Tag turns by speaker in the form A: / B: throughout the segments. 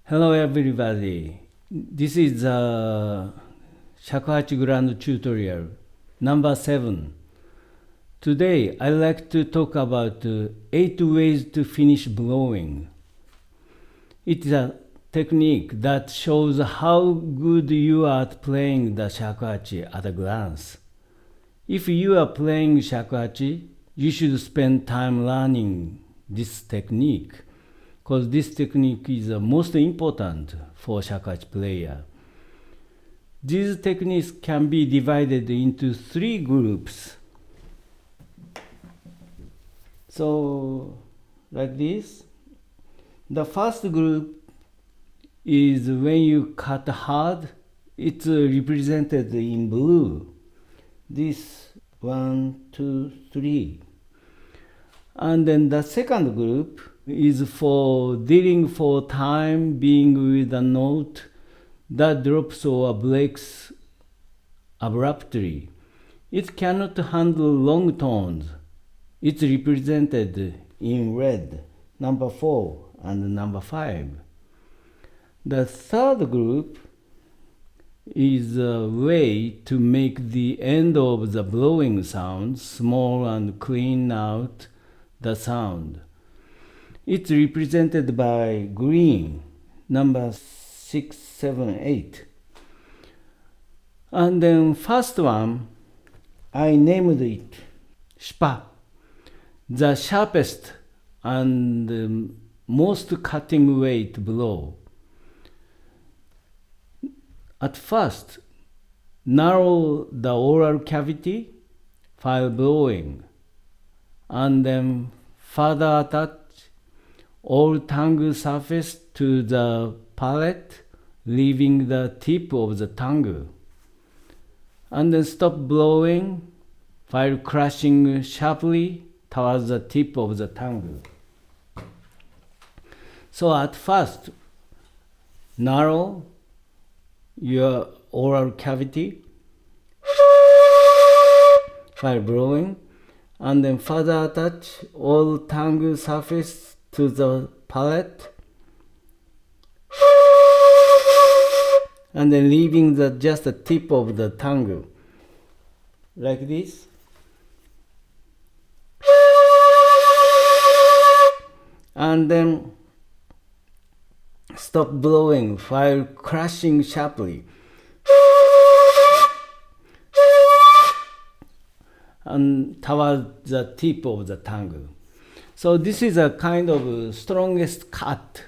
A: Hello everybody. This is the Shakuhachi Grand Tutorial number 7. Today I'd like to talk about 8 ways to finish blowing. It is a technique that shows how good you are at playing the shakuhachi at a glance. If you are playing shakuhachi, you should spend time learning this technique, because this technique is the most important for shakuhachi player. These techniques can be divided into 3 groups. So, like this. The first group is when you cut hard, it's represented in blue. This 1, 2, 3. And then the second group is for dealing for time being with a note that drops or breaks abruptly. It cannot handle long tones. It's represented in red, number 4 and number 5. The third group is a way to make the end of the blowing sound small and clean out the sound. It's represented by green, number 6, 7, 8. And then first one, I named it Shpa, the sharpest and most cutting way to blow. At first, narrow the oral cavity while blowing, and then further attach all tongue surface to the palate, leaving the tip of the tongue. And then stop blowing while crushing sharply towards the tip of the tongue. So at first, narrow your oral cavity while blowing, and then further attach all tongue surface to the palate, and then leaving just the tip of the tongue, like this. And then stop blowing while crushing sharply, and towards the tip of the tongue. So this is a kind of strongest cut.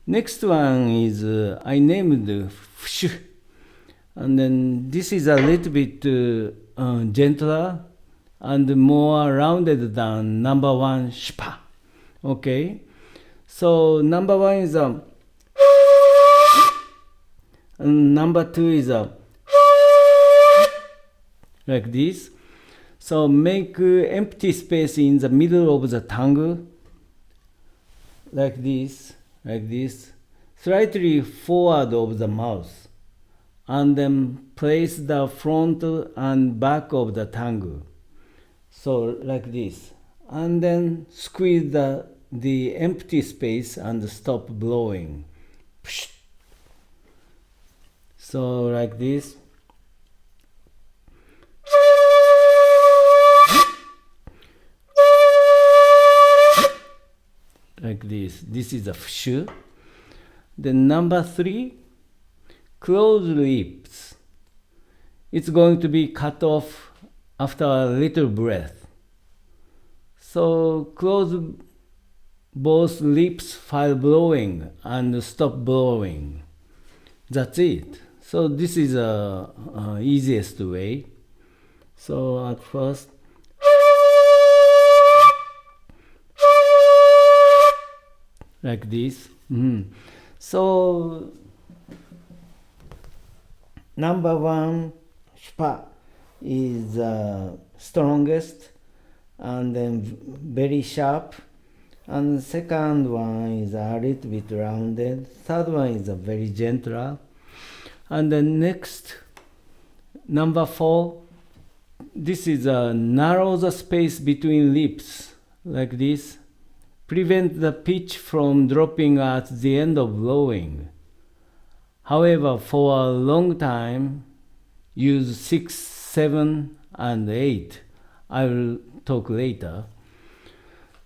A: Next one is I named Fushu, and then this is a little bit gentler and more rounded than number 1 Shpa. Okay, so number 1 is and number 2 is like this. So make empty space in the middle of the tongue, like this, slightly forward of the mouth, and then place the front and back of the tongue. So like this, and then squeeze the empty space and stop blowing. So like this. Like this. This is a fushu. Then number 3, close lips. It's going to be cut off after a little breath. So close both lips while blowing and stop blowing. That's it. So this is the easiest way. So at first, like this. So number 1 Shpa is strongest and then very sharp, and second one is a little bit rounded, third one is a very gentle, and then next number 4, this is narrow the space between lips, like this, prevent the pitch from dropping at the end of blowing. However, for a long time, use 6, 7, and 8. I will talk later.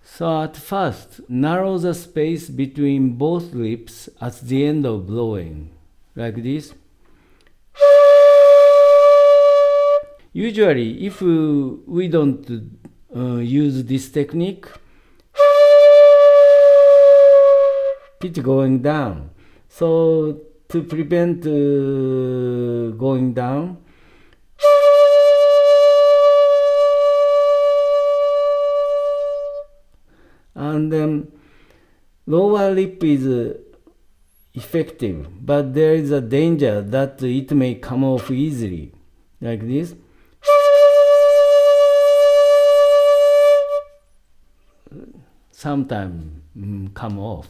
A: So at first, narrow the space between both lips at the end of blowing, like this. Usually, if we don't use this technique, pitch going down. So to prevent going down, and then lower lip is effective, but there is a danger that it may come off easily, like this. Sometimes come off.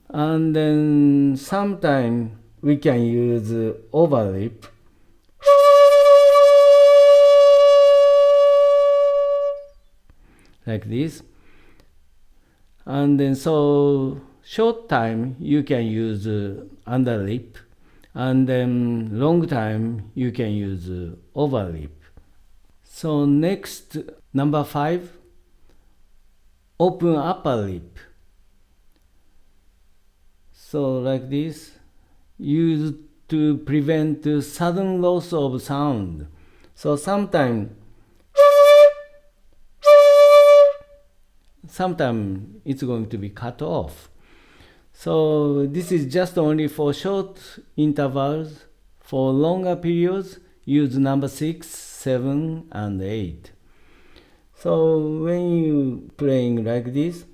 A: And then sometimes we can use over lip. Like this. And then so short time you can use under lip, and then long time you can use over lip. So next, number 5, open upper lip. So like this, used to prevent sudden loss of sound. So sometimes it's going to be cut off. So this is just only for short intervals. For longer periods, use number 6, 7, and 8. So when you playing like this,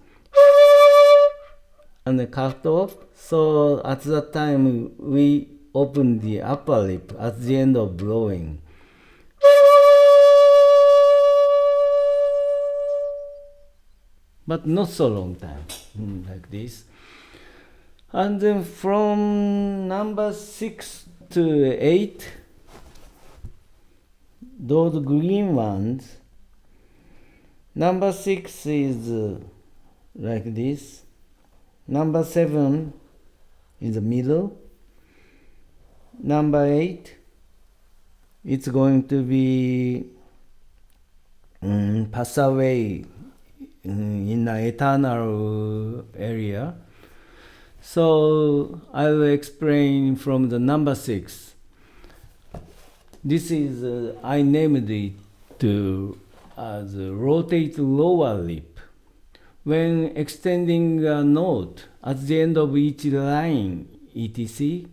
A: and cut off, so at that time we open the upper lip at the end of blowing. But not so long time, like this. And then from number 6 to 8, those green ones, number 6 is like this. Number 7 in the middle. Number 8, it's going to be pass away in the eternal area. So I will explain from the number 6. This is, I named it as rotate lower lip. When extending a note at the end of each line, etc.,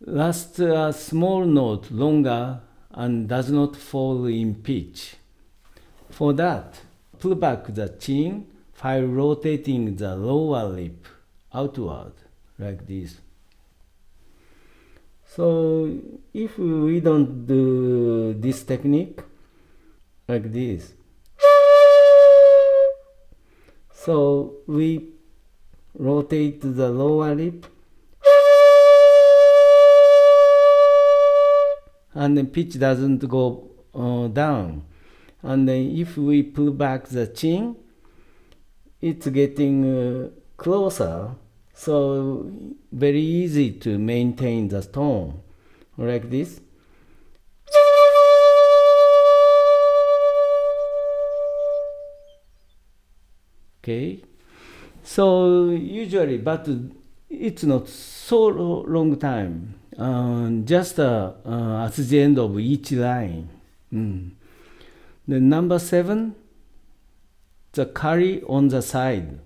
A: lasts a small note longer and does not fall in pitch. For that, pull back the chin while rotating the lower lip outward, like this. So if we don't do this technique, like this, so we rotate the lower lip, and the pitch doesn't go down. And then if we pull back the chin, it's getting closer, so very easy to maintain the tone, like this. Okay, so usually, but it's not so long time, just at the end of each line. The number 7, the Kari on the side,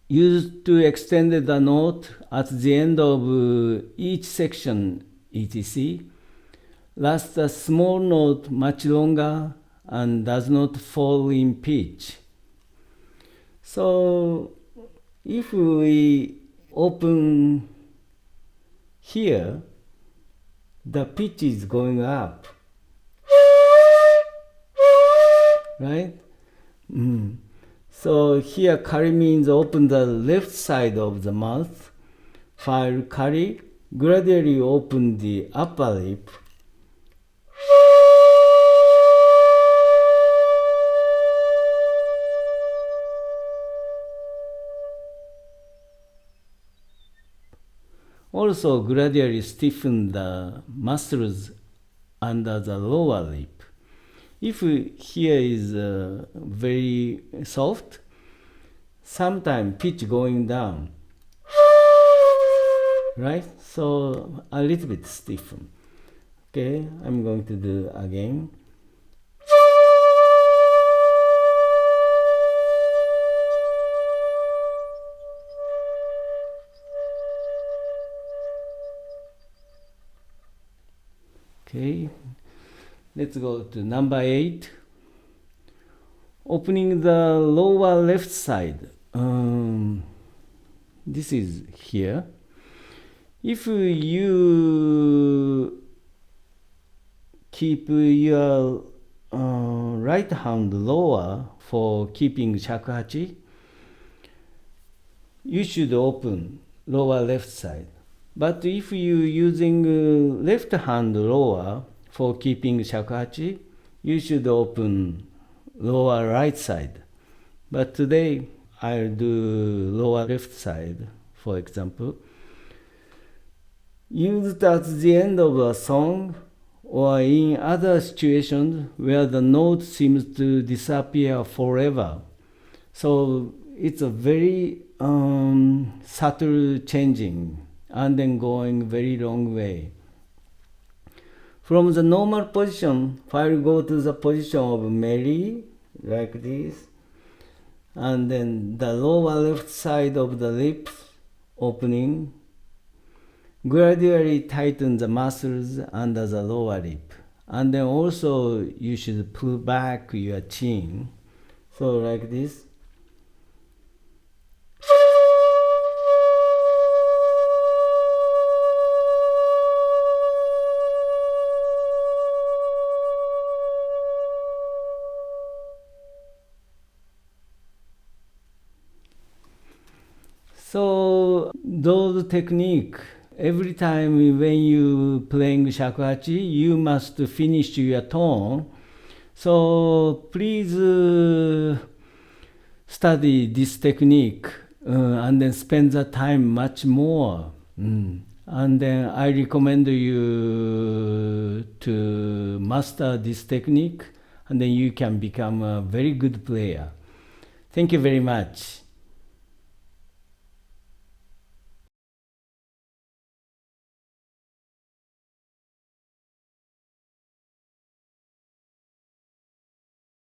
A: used to extend the note at the end of each section, etc., lasts a small note much longer and does not fall in pitch. So if we open here, the pitch is going up, right? So here Kari means open the left side of the mouth, while Kari gradually open the upper lip. also gradually stiffen the muscles under the lower lip. If here is very soft, sometimes pitch going down, right? So a little bit stiffen. Okay, I'm going to do again. Okay, let's go to number 8. Opening the lower left side. This is here. If you keep your right hand lower for keeping shakuhachi, you should open lower left side. But if you using left hand lower for keeping shakuhachi, you should open lower right side. But today I'll do lower left side, for example. Used at the end of a song or in other situations where the note seems to disappear forever. So it's a very subtle changing and then going very long way. From the normal position, I'll go to the position of Meri, like this, and then the lower left side of the lips opening. Gradually tighten the muscles under the lower lip. And then also you should pull back your chin. So like this. So those technique, every time when you playing shakuhachi, you must finish your tone. So please study this technique and then spend the time much more. And then I recommend you to master this technique, and then you can become a very good player. Thank you very much.